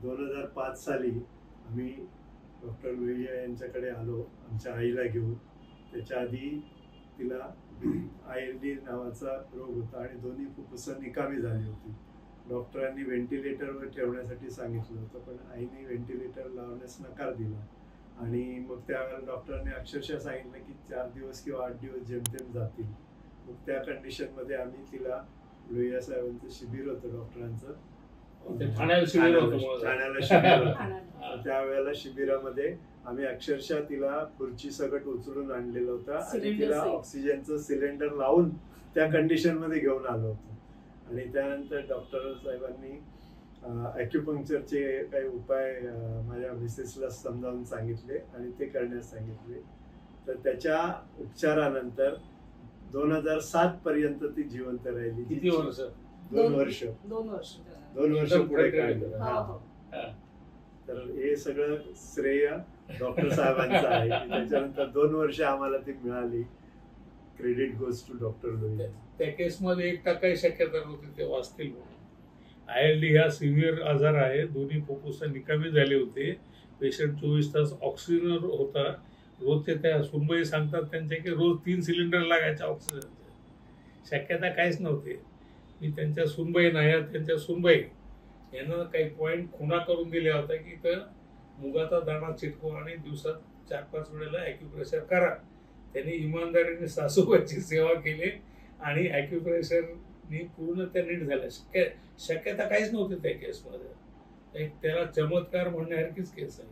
2005 साली आम्ही डॉक्टर लोहिया यांच्याकडे आलो आमच्या आईला घेऊन. त्याच्या आधी तिला ILD नावाचा रोग होता आणि दोन्ही फुफ्फुसं निकामी झाली होती. डॉक्टरांनी व्हेंटिलेटरवर ठेवण्यासाठी सांगितलं होतं, पण आईने व्हेंटिलेटर लावण्यास नकार दिला. आणि मग त्यावेळेला डॉक्टरांनी अक्षरशः सांगितलं की 4 दिवस किंवा 8 दिवस जेमतेम जातील. मग त्या कंडिशनमध्ये आम्ही तिला लोहिया साहेबांचं शिबिर होतं डॉक्टरांचं, ठाण्याला शिबिर होतं. त्यावेळेला शिबिरामध्ये आम्ही अक्षरशः तिला खुर्ची सकट उचलून आणलेलं होतं आणि तिला ऑक्सिजनचं सिलेंडर लावून त्या कंडिशन मध्ये घेऊन आलो होतो. आणि त्यानंतर डॉक्टर साहेबांनी ॲक्युपंक्चरचे काही उपाय माझ्या मिसेसला समजावून सांगितले आणि ते करण्यास सांगितले. तर त्याच्या उपचारानंतर 2007 पर्यंत ती जिवंत राहिली. किती वर्ष? 2 वर्ष. 2 वर्ष पुढे काढलं. तर हे सगळं श्रेय डॉक्टर साहेबांचं आहे. त्याच्यानंतर 2 वर्ष आम्हाला ती मिळाली. Credit goes to doctor Lohia. त्या केसमध्ये 1% शक्यता नव्हती ते वाचतील म्हणून. ILD हा सिव्हिअर आजार आहे. दोन्ही फुफ्फुसं निकामी झाले होते. पेशंट 24 तास ऑक्सिजनवर होता. रोजचे त्या सुनबाई सांगतात त्यांचे की रोज 3 सिलेंडर लागायचे ऑक्सिजनचे. शक्यता काहीच नव्हती. मी त्यांच्या सुनबाई नाही, त्यांच्या सुनबाई यांना काही पॉईंट खुणा करून दिल्या होत्या की तर मुगाचा दाणा चिटकवा आणि दिवसात 4-5 वेळेला ॲक्युप्रेशर करा. त्यांनी इमानदारीने सासूबाईची सेवा केली आणि ॲक्युप्रेशरनी पूर्ण त्या नीट झाल्या. शक्यता काहीच नव्हती त्या केसमध्ये. त्याला चमत्कार म्हणण्यासारखीच केस आहे.